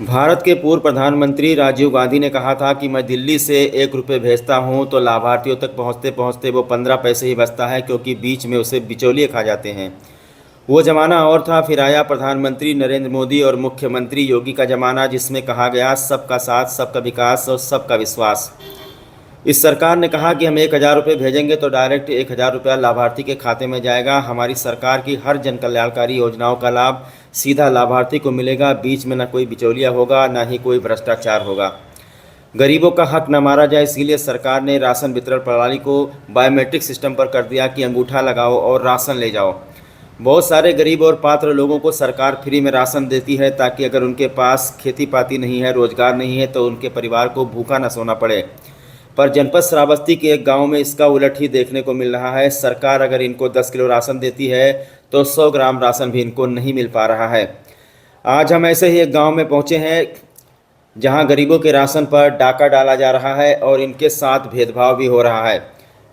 भारत के पूर्व प्रधानमंत्री राजीव गांधी ने कहा था कि मैं दिल्ली से 1 रुपये भेजता हूं तो लाभार्थियों तक पहुंचते पहुंचते वो 15 पैसे ही बचता है, क्योंकि बीच में उसे बिचौलिए खा जाते हैं। वो ज़माना और था। फिर आया प्रधानमंत्री नरेंद्र मोदी और मुख्यमंत्री योगी का ज़माना, जिसमें कहा गया सबका साथ, सबका विकास और सबका विश्वास। इस सरकार ने कहा कि हम 1,000 रुपये भेजेंगे तो डायरेक्ट 1,000 रुपया लाभार्थी के खाते में जाएगा। हमारी सरकार की हर जन कल्याणकारी योजनाओं का लाभ सीधा लाभार्थी को मिलेगा। बीच में न कोई बिचौलिया होगा, न ही कोई भ्रष्टाचार होगा। गरीबों का हक न मारा जाए, इसीलिए सरकार ने राशन वितरण प्रणाली को बायोमेट्रिक सिस्टम पर कर दिया कि अंगूठा लगाओ और राशन ले जाओ। बहुत सारे गरीब और पात्र लोगों को सरकार फ्री में राशन देती है, ताकि अगर उनके पास खेती पाती नहीं है, रोजगार नहीं है, तो उनके परिवार को भूखा न सोना पड़े। पर जनपद श्रावस्ती के एक गांव में इसका उलट ही देखने को मिल रहा है। सरकार अगर इनको 10 किलो राशन देती है तो 100 ग्राम राशन भी इनको नहीं मिल पा रहा है। आज हम ऐसे ही एक गांव में पहुंचे हैं, जहां गरीबों के राशन पर डाका डाला जा रहा है और इनके साथ भेदभाव भी हो रहा है।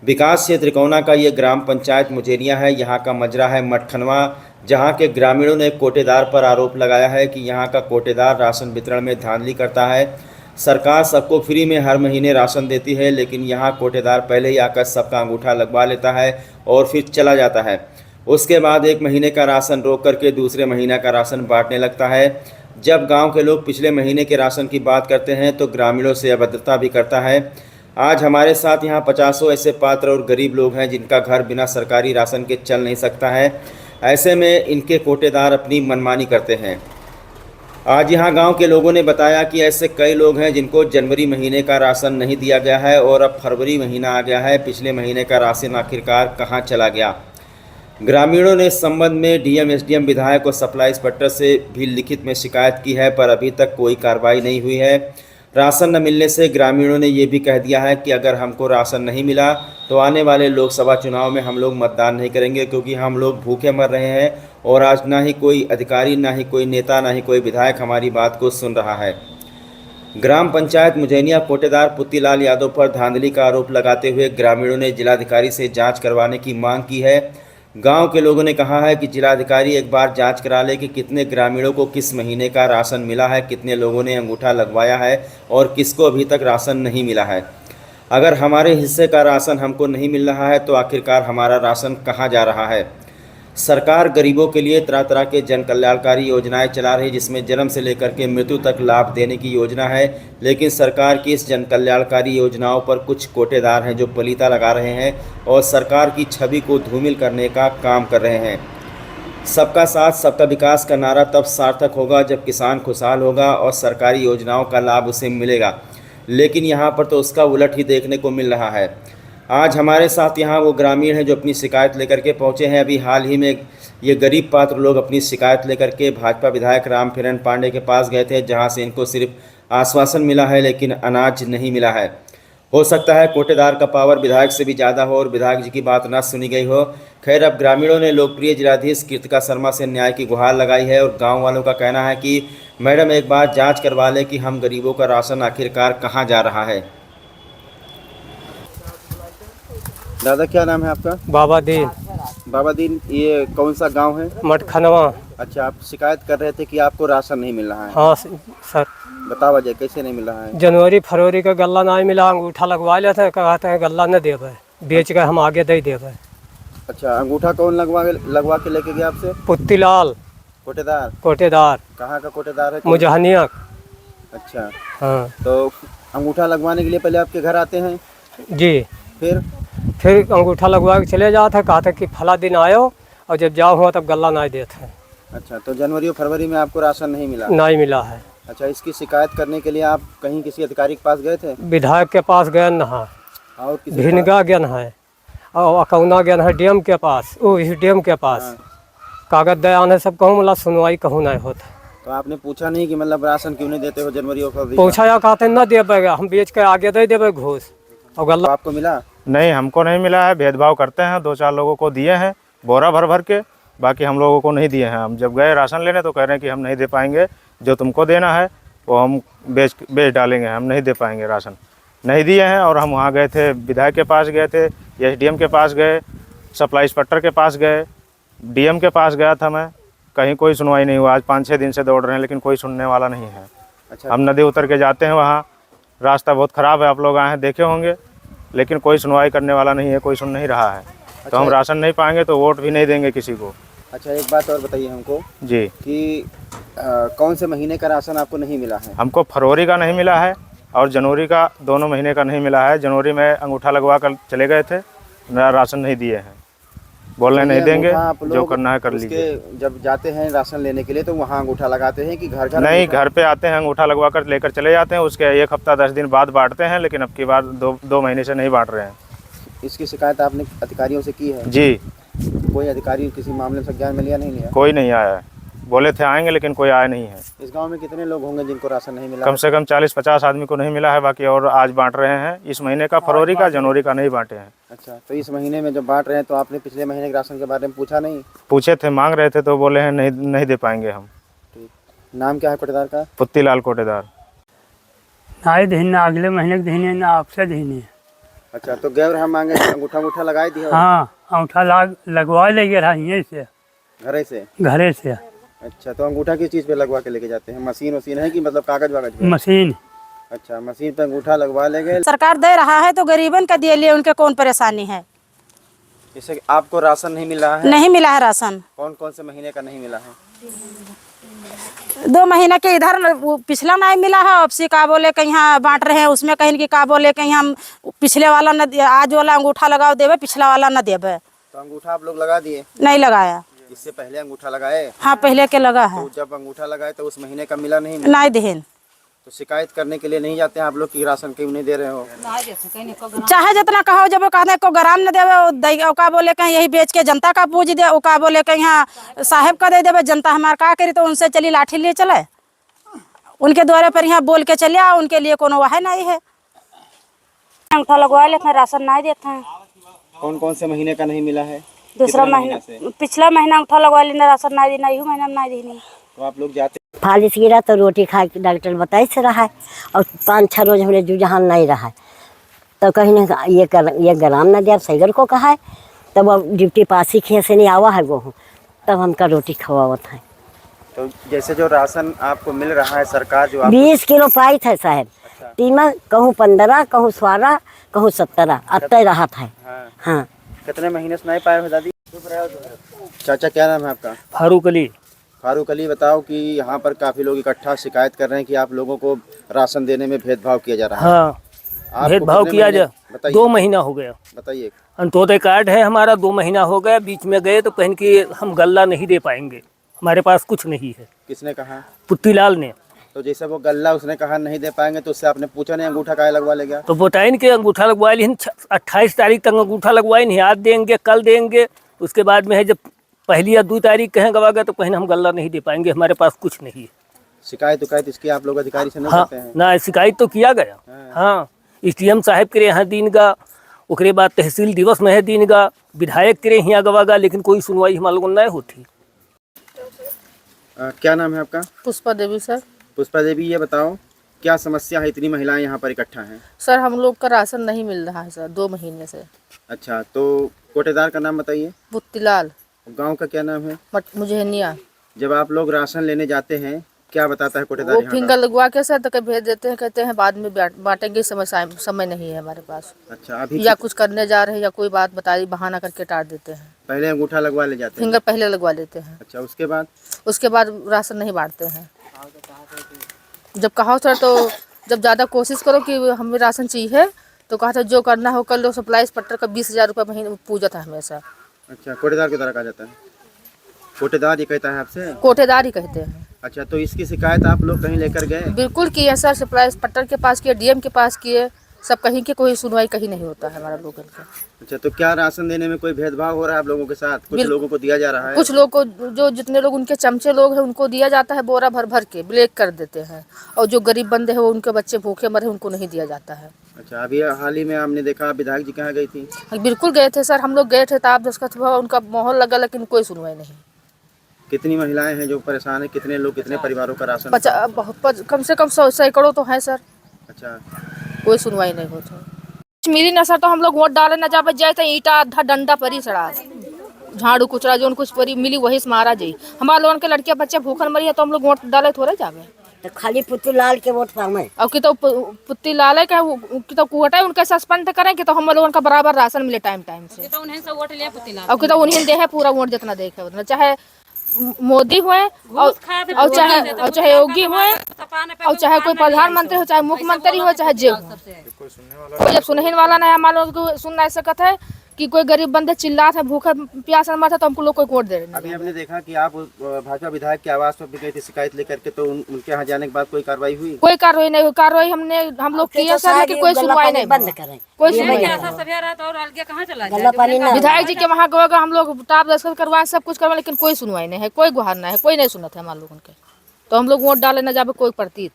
विकास क्षेत्र त्रिकोना का ये ग्राम पंचायत मुजेरिया है। यहाँ का मजरा है मटखनवा, जहाँ के ग्रामीणों ने कोटेदार पर आरोप लगाया है कि यहाँ का कोटेदार राशन वितरण में धांधली करता है। सरकार सबको फ्री में हर महीने राशन देती है, लेकिन यहाँ कोटेदार पहले ही आकर सबका अंगूठा लगवा लेता है और फिर चला जाता है। उसके बाद 1 महीने का राशन रोक करके दूसरे महीने का राशन बांटने लगता है। जब गांव के लोग पिछले महीने के राशन की बात करते हैं तो ग्रामीणों से अभद्रता भी करता है। आज हमारे साथ यहाँ 50 ऐसे पात्र और गरीब लोग हैं जिनका घर बिना सरकारी राशन के चल नहीं सकता है। ऐसे में इनके कोटेदार अपनी मनमानी करते हैं। आज यहाँ गांव के लोगों ने बताया कि ऐसे कई लोग हैं जिनको जनवरी महीने का राशन नहीं दिया गया है और अब फरवरी महीना आ गया है। पिछले महीने का राशन आखिरकार कहाँ चला गया। ग्रामीणों ने इस संबंध में डीएम, एसडीएम, विधायक और सप्लाई इंस्पेक्टर से भी लिखित में शिकायत की है, पर अभी तक कोई कार्रवाई नहीं हुई है। राशन न मिलने से ग्रामीणों ने ये भी कह दिया है कि अगर हमको राशन नहीं मिला तो आने वाले लोकसभा चुनाव में हम लोग मतदान नहीं करेंगे, क्योंकि हम लोग भूखे मर रहे हैं और आज ना ही कोई अधिकारी, ना ही कोई नेता, ना ही कोई विधायक हमारी बात को सुन रहा है। ग्राम पंचायत मुजैनिया कोटेदार पुत्तीलाल यादव पर धांधली का आरोप लगाते हुए ग्रामीणों ने जिलाधिकारी से जांच करवाने की मांग की है। गांव के लोगों ने कहा है कि जिलाधिकारी एक बार जांच करा ले कि कितने ग्रामीणों को किस महीने का राशन मिला है, कितने लोगों ने अंगूठा लगवाया है और किसको अभी तक राशन नहीं मिला है। अगर हमारे हिस्से का राशन हमको नहीं मिल रहा है तो आखिरकार हमारा राशन कहाँ जा रहा है। सरकार गरीबों के लिए तरह तरह के जन कल्याणकारी योजनाएं चला रही है, जिसमें जन्म से लेकर के मृत्यु तक लाभ देने की योजना है। लेकिन सरकार की इस जन कल्याणकारी योजनाओं पर कुछ कोटेदार हैं जो पलीता लगा रहे हैं और सरकार की छवि को धूमिल करने का काम कर रहे हैं। सबका साथ, सबका विकास का नारा तब सार्थक होगा जब किसान खुशहाल होगा और सरकारी योजनाओं का लाभ उसे मिलेगा, लेकिन यहाँ पर तो उसका उलट ही देखने को मिल रहा है। आज हमारे साथ यहाँ वो ग्रामीण हैं जो अपनी शिकायत लेकर के पहुँचे हैं। अभी हाल ही में ये गरीब पात्र लोग अपनी शिकायत लेकर के भाजपा विधायक रामकिरण पांडे के पास गए थे, जहाँ से इनको सिर्फ आश्वासन मिला है लेकिन अनाज नहीं मिला है। हो सकता है कोटेदार का पावर विधायक से भी ज़्यादा हो और विधायक जी की बात ना सुनी गई हो। खैर, अब ग्रामीणों ने लोकप्रिय जिलाधीश कीर्तिका शर्मा से न्याय की गुहार लगाई है और गाँव वालों का कहना है कि मैडम एक बार जाँच करवा लें कि हम गरीबों का राशन आखिरकार कहाँ जा रहा है। दादा, क्या नाम है आपका? बाबा दीन। बाबा दीन, ये कौन सा गांव है? मटखनवा। अच्छा, आप शिकायत कर रहे थे कि आपको राशन नहीं मिल रहा है। हाँ सर। बताओ वजह, कैसे नहीं मिल रहा है? जनवरी फरवरी का गल्ला नहीं मिला, अंगूठा लगवा लिया था, कहते हैं गल्ला न देवे, बेच के हम आगे दे देवे। अच्छा, अंगूठा कौन लगवा के लेके गया आपसे? पुत्तीलाल कोटेदार। कोटेदार। कहाँ का कोटेदार है? मुजहनिया। अच्छा, हाँ। तो अंगूठा लगवाने के लिए पहले आपके घर आते हैं? जी। फिर अंगूठा लगवा के चले जाते, कहा था कि फला दिन आयो और जब जाओ हुआ तब गल्ला नहीं देते हैं। अच्छा, तो जनवरी और फरवरी में आपको राशन नहीं मिला? नहीं मिला है। अच्छा, इसकी शिकायत करने के लिए आप कहीं किसी अधिकारी के पास गए थे? विधायक के पास गए न है, और भिनगा गए है और अकौना गए है डीएम के पास, डीएम के पास। हाँ। कागज दे आने सब कहूँ, मतलब सुनवाई कहूँ नहीं होता। तो आपने पूछा नहीं कि मतलब राशन क्यों नहीं देते हो जनवरी और फरवरी? पूछा या कहते न देवे, हम बेच के आगे दे देवे घूस। और गल्ला आपको मिला? नहीं, हमको नहीं मिला है। भेदभाव करते हैं। 2-4 लोगों को दिए हैं बोरा भर भर के, बाकी हम लोगों को नहीं दिए हैं। हम जब गए राशन लेने तो कह रहे हैं कि हम नहीं दे पाएंगे, जो तुमको देना है वो हम बेच डालेंगे, हम नहीं दे पाएंगे राशन। नहीं दिए हैं। और हम वहाँ गए थे, विधायक के पास गए थे, एसडीएम के पास गए, सप्लाई इंस्पेक्टर के पास गए, डीएम के पास गया था मैं, कहीं कोई सुनवाई नहीं हुआ। आज 5-6 दिन से दौड़ रहे हैं लेकिन कोई सुनने वाला नहीं है। अच्छा। हम नदी उतर के जाते हैं वहाँ, रास्ता बहुत ख़राब है, आप लोग आए हैं देखे होंगे, लेकिन कोई सुनवाई करने वाला नहीं है, कोई सुन नहीं रहा है। तो हम राशन नहीं पाएंगे तो वोट भी नहीं देंगे किसी को। अच्छा, एक बात और बताइए हमको जी, कि कौन से महीने का राशन आपको नहीं मिला है? हमको फरवरी का नहीं मिला है और जनवरी का, दोनों महीने का नहीं मिला है। जनवरी में अंगूठा लगवा कर चले गए थे, नया राशन नहीं दिए हैं, बोलने नहीं देंगे, जो करना है कर लीजिए। जब जाते हैं राशन लेने के लिए तो वहाँ अंगूठा लगाते हैं कि घर घर? नहीं, घर पे आते हैं, अंगूठा लगवा कर लेकर चले जाते हैं, उसके 1 हफ्ता 10 दिन बाद बांटते हैं, लेकिन अब की बार दो महीने से नहीं बांट रहे हैं। इसकी शिकायत आपने अधिकारियों से की है? जी, कोई अधिकारी किसी मामले में संज्ञान में लिया नहीं लिया? कोई नहीं आया है, बोले थे आएंगे लेकिन कोई आया नहीं है। इस गांव में कितने लोग होंगे जिनको राशन नहीं मिला? कम से कम 40-50 आदमी को नहीं मिला है, बाकी और आज बांट रहे हैं। इस महीने का, फरवरी का, जनवरी का नहीं बांटे हैं। अच्छा, तो इस महीने में जब बांट रहे हैं तो आपने पिछले महीने के राशन के बारे में पूछा नहीं? पूछे थे, मांग रहे थे तो बोले हैं नहीं दे पाएंगे हम। ठीक, नाम क्या है कोटेदार का? पुत्तीलाल कोटेदार। ना दीने अगले महीने के दीने ना आपसे दीने। अच्छा, तो गैर हम मांगे अंगूठा लगाए दिए? हाँ, अंगूठा लगवा ले गया यहीं से, घरे से? से। अच्छा, तो अंगूठा किस चीज़ पे लगवा के लेके जाते हैं? मशीन है कि मतलब कागज वागज पे? मशीन। अच्छा, मशीन पे अंगूठा लगवा ले गए। सरकार दे रहा है तो गरीबन का दिए लिए उनके कौन परेशानी है? इससे आपको राशन नहीं मिला है? नहीं मिला है राशन। कौन कौन से महीने का नहीं मिला है? 2 महीने के इधर पिछला नहीं मिला है, अब से का बोले कहीं यहाँ बांट रहे हैं, उसमें कहीं की का बोले कहीं हम पिछले वाला न, आज वाला अंगूठा लगाओ देवे, पिछला वाला न देवे। तो अंगूठा आप लोग लगा दिए? नहीं लगाया। इससे पहले अंगूठा लगाए? हाँ, पहले के लगा है। तो जब अंगूठा लगाए तो उस महीने का मिला नहीं? नहीं देन। तो शिकायत करने के लिए नहीं जाते हैं आप लोग कि राशन क्यों नहीं दे रहे हो? चाहे जितना कहो, जब वो कहते को ग्राम न देवे, का बोले कहीं यही बेच के जनता का पूछ दे, वो का बोले कहीं यहाँ साहेब का दे देवे, जनता हमारा का करी, तो उनसे चली लाठी लिए चले, उनके द्वारे पर यहाँ बोल के चले आओ, उनके लिए कोनो वह नहीं है। अंगूठा लगवा लेते हैं, राशन नहीं देते हैं। कौन कौन से महीने का नहीं मिला है? दूसरा महीना, पिछला महीना अंगूठा लगवा लेना, राशन नहीं देना, यही महीना में नहीं देनी। तो आप लोग जाते? फालिश गिरा तो रोटी खा के डॉक्टर बताई से रहा है, और 5-6 रोज हमने जुझान नहीं रहा है, तो कहीं ना ये ग्राम न दिया सैगर को कहा है, तब अब ड्यूटी पासी खे से नहीं आवा है वो, तब हमका रोटी खवावत है। तो जैसे जो राशन आपको मिल रहा है, सरकार जो 20 किलो पाई था साहब। अच्छा। तीमा कहूँ 15, कहूँ 16, कहूँ 17 अत्ते रहा था। हाँ। कितने महीने से नहीं पाए हो दादी? चाचा, क्या नाम है आपका? फारूक अली। फारूक अली, बताओ कि यहाँ पर काफी लोग इकट्ठा शिकायत कर रहे हैं कि आप लोगों को राशन देने में भेदभाव किया जा रहा है। हाँ, आपको भेदभाव कितने किया महीने? जा, बताइए। 2 महीना हो गया। बताइए। अंत्योदय कार्ड है हमारा, 2 महीना हो गया, बीच में गए तो कहें कि हम गल्ला नहीं दे पाएंगे, हमारे पास कुछ नहीं है। किसने कहा? पुत्तीलाल ने। तो जैसे वो गल्ला उसने कहा नहीं दे पाएंगे, तो उससे आपने पूछा नहीं अंगूठा काहे लगवा ले गया? तो बताइन के अंगूठा लगवा ली, 28 तारीख तक अंगूठा लगवाए नहीं, आज देंगे कल देंगे, उसके बाद में है जब 1 या 2 तारीख कहें गवा गया तो कहें हम गल्ला नहीं दे पाएंगे, हमारे पास कुछ नहीं है। शिकायत इसकी आप लोग अधिकारी से नहीं हाँ, करते हैं? ना शिकायत तो किया गया। हाँ, SDM साहब के यहाँ दिन गा, उसके बाद तहसील दिवस में है दिन गा, विधायक के यहाँ गवागा, लेकिन कोई सुनवाई हमारे लोगों नहीं होती। क्या नाम है आपका? पुष्पा देवी सर। पुष्पा देवी, ये बताओ क्या समस्या है, इतनी महिलाएं यहाँ पर इकट्ठा हैं? सर, हम लोग का राशन नहीं मिल रहा है सर, 2 महीने से। अच्छा, तो कोटेदार का नाम बताइए। पुत्तीलाल। गांव का क्या नाम है? मुजहनिया। जब आप लोग राशन लेने जाते हैं, क्या बताता है कोटेदार वो यहाँ फिंगर लगवा के सर तक भेज देते हैं, कहते हैं बाद में बांटेंगे, समय नहीं है हमारे पास। अच्छा, अभी या कुछ करने जा रहे हैं या कोई बात बताई, बहाना करके टाट देते हैं। पहले अंगूठा लगवा ले जाते हैं? फिंगर पहले लगवा लेते हैं। अच्छा, उसके बाद राशन नहीं बांटते हैं। जब कहो सर, तो जब ज़्यादा कोशिश करो कि हमें राशन चाहिए, तो कहा था जो करना हो कर लो, सप्लाई पट्टर का 20,000 रुपये महीने पूजा था हमेशा। अच्छा, कोटेदार की तरह कहा जाता है? कोटेदार ये कहता है आपसे? कोटेदार ही कहते हैं। अच्छा, तो इसकी शिकायत आप लोग कहीं लेकर गए? बिल्कुल किए सर, सप्लाई पट्टर के पास किए, DM के पास किए, सब कहीं के कोई सुनवाई कहीं नहीं होता है हमारा लोगों का। अच्छा, तो क्या राशन देने में कोई भेदभाव हो रहा है आप लोगों के साथ? कुछ लोगों को दिया जा रहा है? कुछ लोग को, जो जितने लोग उनके चमचे लोग हैं उनको दिया जाता है, बोरा भर भर के ब्लैक कर देते हैं, और जो गरीब बंदे हैं वो उनके बच्चे भूखे मरे उनको नहीं दिया जाता है। अच्छा, अभी हाल ही में हमने देखा विधायक जी कहाँ गई थी? बिल्कुल गए थे सर, हम लोग गए थे, ताप दस्तखत हुआ, उनका माहौल लगा, लेकिन कोई सुनवाई नहीं। कितनी महिलाएं हैं जो परेशान है? कितने लोग, कितने परिवारों का राशन? कम से कम 100 सैकड़ों तो हैं सर। अच्छा, कोई सुनवाई नहीं होती। मिली ना सर, तो हम लोग वोट डाले ना जा जाए, तो ईटा आधा डंडा परी सड़ा, झाड़ू कुचड़ा जो कुछ परी मिली वही से मारा जाई। हमारे लोगों के लड़के बच्चे भूखन मरी है, तो हम लोग वोट डाले थोड़े जावे। तो खाली पुतू लाल के वोट पावे। और कि तो पुत्ती लाल है क्या कि तो कुहटा उनके सस्पेंड करें कि तो हम लोगों का बराबर राशन मिले टाइम टाइम से। तो उन्हें से वोट लिया पुत्ती लाल और कि तो उन्हें दे है पूरा वोट जितना देखे उतना, चाहे मोदी हुए और चाहे योगी हुए और चाहे कोई प्रधानमंत्री हो, चाहे मुख्यमंत्री हो, चाहे जे हो, कोई जब सुनने वाला नहीं है, मान लो सुन नहीं सकते है कि कोई गरीब बंदे चिल्लात है, भूखे प्यासे मरते है, तो हमको लोग कोई वोट दे रहे। अभी हमने देखा कि आप भाजपा विधायक के आवास पर भी गई थी शिकायत लेकर के, तो उनके यहाँ जाने के बाद कोई कार्रवाई हुई? कोई कार्रवाई नहीं हुई। कार्रवाई हम लोग किए सर, लेकिन कोई सुनवाई नहीं, बंद करें कोई सुनवाई नहीं। विधायक जी के वहाँ गए हम लोग टाप दस्तखत करवाए, सब कुछ करवाए, लेकिन कोई सुनवाई नहीं है, कोई गुहार नहीं है, कोई नहीं सुनत है हमारे लोगों के। तो हम लोग वोट डाले न जावे कोई प्रतीत,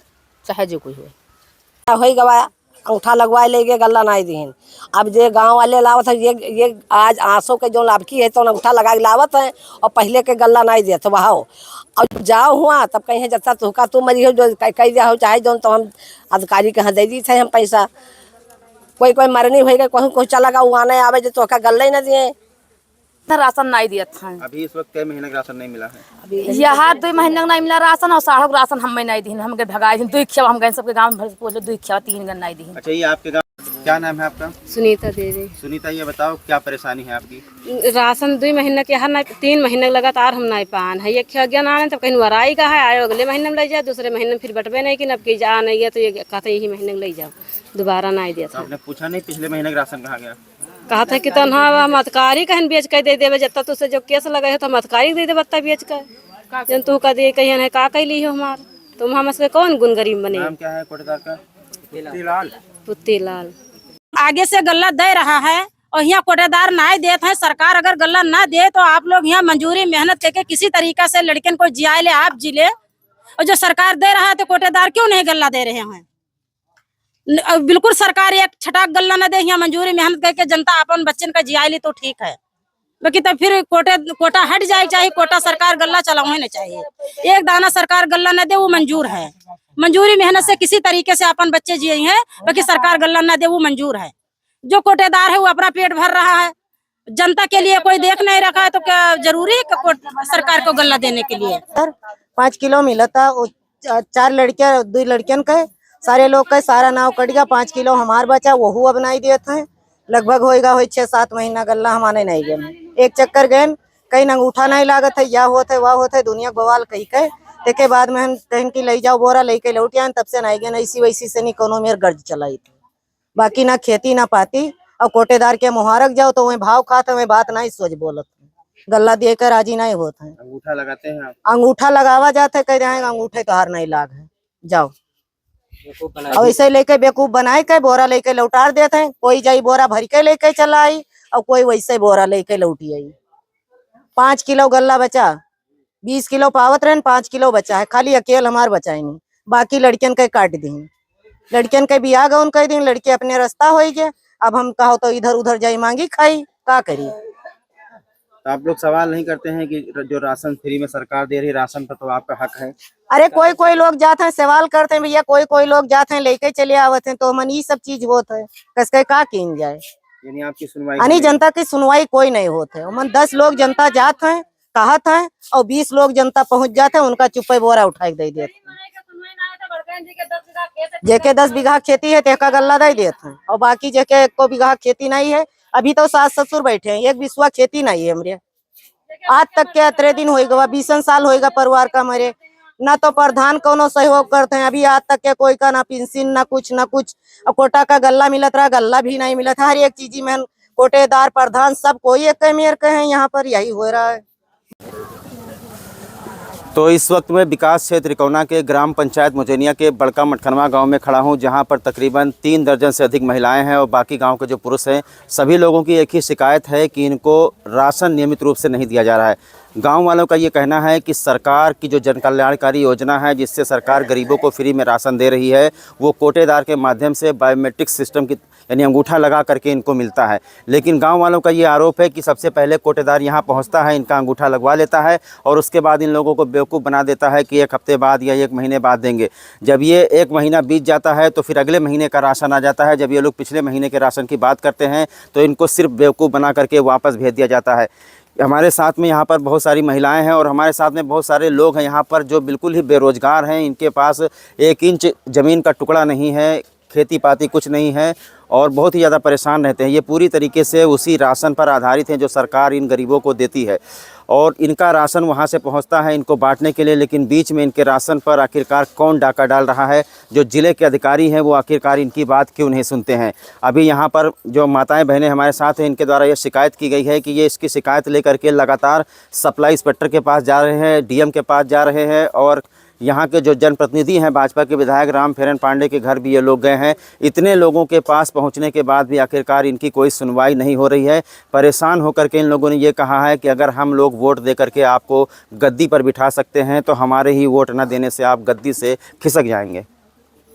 चाहे जो कोई हो गवाया अंगूठा लगवाए ले गए, गल्ला नहीं दीन। अब जे गांव वाले लावत है, ये आज आंसू के जो लाभकी है तो अंगूठा लगा के लावत है, और पहले के गल्ला नहीं दिया तो वहाँ और जाओ हुआ तब कहीं जब तक तुका तू मरी हो जो कह दिया हो चाहे जो, तो हम अधिकारी के यहाँ दे दी थे हम पैसा। कोई मरनी हो गई, कोई चला गया वहाँ नहीं आवे जो तो गल्ला ही न दिए, राशन नहीं दिया था। अभी इस वक्त कई महीने का राशन नहीं मिला है? यहाँ 2 महीने का नहीं मिला राशन, और 1.5 राशन हमें नहीं दी, हम भगाए 2 खिया, हम गए सबके गाँव में 2 खिया 3 गन नहीं दी। अच्छा, ये आपके गाँव क्या नाम है आपका? सुनीता देवी। सुनीता, ये बताओ क्या परेशानी है आपकी? राशन 2 महीने के हर 3 महीने लगातार हम नहीं पान है, ये खिया ना तो कहीं वराई का है, आयो अगले महीने में ले जाओ, दूसरे महीने में फिर बटवे नहीं कि अब की जा नहीं है, तो ये कहते यही महीने में ले जाओ, दोबारा नहीं दिया था। आपने पूछा नहीं पिछले महीने का राशन कहाँ गया? कहा था कि तो हाँ हम अधिकारी कहन बेच कर दे देवे, जब तुझसे जो केस लगे हो तो हम अधिकारी दे दे बत्ता बेच कर, जन तू का दे कहीं है का कैली हो हमार, तुम हमसे कौन गुन गरीब बने। नाम क्या है कोटेदार का? पुत्ती लाल। आगे से गल्ला दे रहा है और यहाँ कोटेदार ना देते हैं। सरकार अगर गल्ला ना दे तो आप लोग यहाँ मंजूरी मेहनत करके किसी तरीका से लड़कन को जिया ले, आप जी ले, और जो सरकार दे रहा है तो कोटेदार क्यों नहीं गल्ला दे रहे हैं? बिल्कुल सरकार एक छटाक गल्ला न दे, यहाँ मंजूरी मेहनत करके जनता अपन बच्चन का जिया ली तो ठीक है, बाकी तो फिर कोटा हट जाए, चाहिए कोटा सरकार गल्ला चलाओ नहीं चाहिए। एक दाना सरकार गल्ला न दे वो मंजूर है, मंजूरी मेहनत से किसी तरीके से अपन बच्चे जिए हैं, बाकी सरकार गल्ला न दे वो मंजूर है। जो कोटेदार है वो अपना पेट भर रहा है, जनता के लिए कोई देख नहीं रखा है, तो क्या जरूरी है सरकार को गल्ला देने के लिए? 5 किलो मिला था, 4 लड़कियां 2 लड़कियन के सारे लोग का सारा नाव कट गया, 5 किलो हमार बचा वो हुआ बनाई दिए थे। लगभग होएगा 6-7 महीना गल्ला हमारे नहीं गए, एक चक्कर गए कहीं अंगूठा नहीं लागत है, या होते वह होते दुनिया बवाल कही के देखे बाद में हम कहीं की ले जाओ बोरा लेके लौट आए, तब से नहीं गए, ऐसी वैसी से नहीं कोनो मेर गर्ज चलाई थी, बाकी ना खेती ना पाती। और कोटेदार के मुहारक जाओ तो वही भाव खाते, वही बात नहीं सोच बोलत, गल्ला देकर राजी नहीं होते हैं। अंगूठा लगाते हैं आप? अंगूठा लगावा जाते, कह रहे हैं अंगूठे तो हार नहीं लाग है, जाओ और ऐसे लेके बेवकूफ बनाए के बोरा लेके लौटार देते हैं। कोई जाई बोरा भर के लेके चला आई और कोई वैसे बोरा लेके लौटी आई। 5 किलो गल्ला बचा, 20 किलो पावत रहे, 5 किलो बचा है, खाली अकेले हमार बचा ही नहीं, बाकी लड़कियन के काट दी, लड़कियन के बिया गए कह दी, लड़के अपने रास्ता हो गए। अब हम कहो तो इधर उधर जाई मांगी खाई, का करी? तो आप लोग सवाल नहीं करते हैं कि जो राशन फ्री में सरकार दे रही राशन पर तो आपका हक है? अरे कोई लोग जाते हैं सवाल करते हैं भैया, कोई लोग जाते हैं लेके चले आवते हैं, तो मन ये सब चीज होता है, कसके का कीन जाए, यानी आपकी सुनवाई यानी जनता की सुनवाई कोई नहीं होते है। मन 10 लोग जनता जाते हैं कहते हैं और 20 लोग जनता पहुंच जाते हैं, उनका चुप्पे बोरा उठा के दे देते हैं। जेके 10 बीघा खेती है तेका गल्ला दे देते हैं, और बाकी जेके 1 बीघा खेती नहीं है, अभी तो सास ससुर बैठे हैं, 1 बिस्वा खेती नहीं है हमरे, आज तक के अतरे दिन होएगा, 20 साल होएगा परिवार का मरे, ना तो प्रधान कोनो सहयोग करते हैं, अभी आज तक के कोई का ना पेंशन ना कुछ, और कोटा का गल्ला मिलत रहा, गल्ला भी नहीं मिलत, हर एक चीज में कोटेदार प्रधान सब कोई एक मेयर के हैं, यहाँ पर यही हो रहा है। तो इस वक्त मैं विकास क्षेत्र रिकौना के ग्राम पंचायत मुजैनिया के बड़का मटखनवा गांव में खड़ा हूं, जहां पर तकरीबन 3 दर्जन से अधिक महिलाएं हैं और बाकी गांव के जो पुरुष हैं, सभी लोगों की एक ही शिकायत है कि इनको राशन नियमित रूप से नहीं दिया जा रहा है। गांव वालों का ये कहना है कि सरकार की जो जन कल्याणकारी योजना है, जिससे सरकार गरीबों को फ्री में राशन दे रही है, वो कोटेदार के माध्यम से बायोमेट्रिक सिस्टम की यानी अंगूठा लगा करके इनको मिलता है। लेकिन गांव वालों का ये आरोप है कि सबसे पहले कोटेदार यहां पहुंचता है, इनका अंगूठा लगवा लेता है और उसके बाद इन लोगों को बेवकूफ़ बना देता है कि 1 हफ्ते बाद या 1 महीने बाद देंगे। जब ये 1 महीना बीत जाता है तो फिर अगले महीने का राशन आ जाता है। जब ये लोग पिछले महीने के राशन की बात करते हैं तो इनको सिर्फ बेवकूफ़ बना करके वापस भेज दिया जाता है। हमारे साथ में यहाँ पर बहुत सारी महिलाएं हैं और हमारे साथ में बहुत सारे लोग हैं यहाँ पर जो बिल्कुल ही बेरोजगार हैं। इनके पास 1 इंच ज़मीन का टुकड़ा नहीं है, खेती पाती कुछ नहीं है और बहुत ही ज़्यादा परेशान रहते हैं। ये पूरी तरीके से उसी राशन पर आधारित हैं जो सरकार इन गरीबों को देती है और इनका राशन वहाँ से पहुँचता है इनको बांटने के लिए, लेकिन बीच में इनके राशन पर आखिरकार कौन डाका डाल रहा है? जो ज़िले के अधिकारी हैं वो आखिरकार इनकी बात क्यों नहीं सुनते हैं? अभी यहाँ पर जो माताएं बहनें हमारे साथ हैं, इनके द्वारा ये शिकायत की गई है कि ये इसकी शिकायत लेकर के लगातार सप्लाई इंस्पेक्टर के पास जा रहे हैं, डीएम के पास जा रहे हैं और यहाँ के जो जनप्रतिनिधि हैं भाजपा के विधायक रामफेरन पांडे के घर भी ये लोग गए हैं। इतने लोगों के पास पहुँचने के बाद भी आखिरकार इनकी कोई सुनवाई नहीं हो रही है। परेशान होकर के इन लोगों ने ये कहा है कि अगर हम लोग वोट दे करके आपको गद्दी पर बिठा सकते हैं तो हमारे ही वोट न देने से आप गद्दी से खिसक जाएंगे।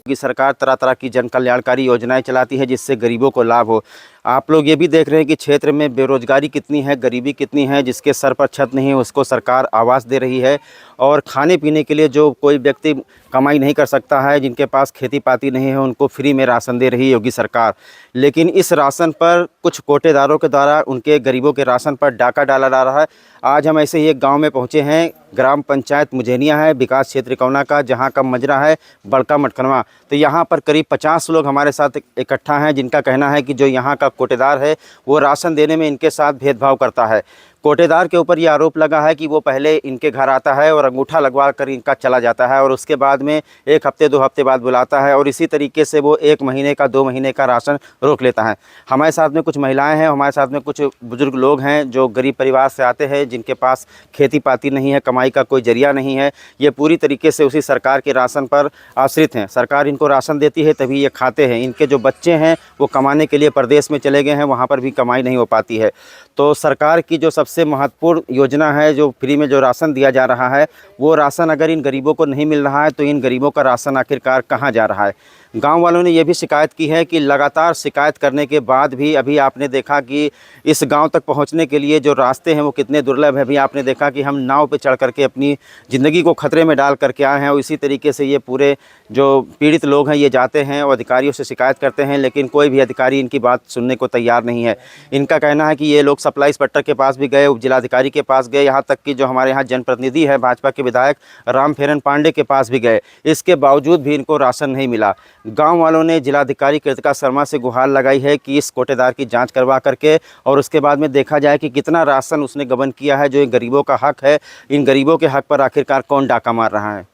कि सरकार तरह तरह की जन कल्याणकारी योजनाएं चलाती है जिससे गरीबों को लाभ हो। आप लोग ये भी देख रहे हैं कि क्षेत्र में बेरोजगारी कितनी है, गरीबी कितनी है। जिसके सर पर छत नहीं है उसको सरकार आवास दे रही है और खाने पीने के लिए जो कोई व्यक्ति कमाई नहीं कर सकता है, जिनके पास खेती पाती नहीं है, उनको फ्री में राशन दे रही है योगी सरकार। लेकिन इस राशन पर कुछ कोटेदारों के द्वारा उनके गरीबों के राशन पर डाका डाला जा रहा है। आज हम ऐसे ही एक गाँव में पहुँचे हैं, ग्राम पंचायत मुझेनिया है, विकास क्षेत्र कौना का, जहाँ का मजरा है बड़का मटकनवा। तो यहाँ पर करीब 50 लोग हमारे साथ इकट्ठा हैं जिनका कहना है कि जो यहाँ का कोटेदार है वो राशन देने में इनके साथ भेदभाव करता है। कोटेदार के ऊपर ये आरोप लगा है कि वो पहले इनके घर आता है और अंगूठा लगवा कर इनका चला जाता है और उसके बाद में 1 हफ्ते 2 हफ्ते बाद बुलाता है और इसी तरीके से वो 1 महीने का 2 महीने का राशन रोक लेता है। हमारे साथ में कुछ महिलाएं हैं, हमारे साथ में कुछ बुजुर्ग लोग हैं जो गरीब परिवार से आते हैं, जिनके पास खेती पाती नहीं है, कमाई का कोई जरिया नहीं है। ये पूरी तरीके से उसी सरकार के राशन पर आश्रित हैं। सरकार इनको राशन देती है तभी ये खाते हैं। इनके जो बच्चे हैं वो कमाने के लिए प्रदेश में चले गए हैं, वहाँ पर भी कमाई नहीं हो पाती है। तो सरकार की जो सबसे महत्वपूर्ण योजना है, जो फ्री में जो राशन दिया जा रहा है, वो राशन अगर इन गरीबों को नहीं मिल रहा है तो इन गरीबों का राशन आखिरकार कहाँ जा रहा है? गांव वालों ने यह भी शिकायत की है कि लगातार शिकायत करने के बाद भी अभी आपने देखा कि इस गांव तक पहुंचने के लिए जो रास्ते हैं वो कितने दुर्लभ है। अभी आपने देखा कि हम नाव पे चढ़ करके अपनी ज़िंदगी को खतरे में डाल करके आए हैं और इसी तरीके से ये पूरे जो पीड़ित लोग हैं ये जाते हैं और अधिकारियों से शिकायत करते हैं, लेकिन कोई भी अधिकारी इनकी बात सुनने को तैयार नहीं है। इनका कहना है कि ये लोग सप्लाई इंस्पेक्टर के पास भी गए, उप जिलाधिकारी के पास गए, यहाँ तक कि जो हमारे यहाँ जनप्रतिनिधि है भाजपा के विधायक रामफेरन पांडे के पास भी गए। इसके बावजूद भी इनको राशन नहीं मिला। गांव वालों ने जिलाधिकारी कृतिका शर्मा से गुहार लगाई है कि इस कोटेदार की जांच करवा करके और उसके बाद में देखा जाए कि कितना राशन उसने गबन किया है जो इन गरीबों का हक है। इन गरीबों के हक पर आखिरकार कौन डाका मार रहा है।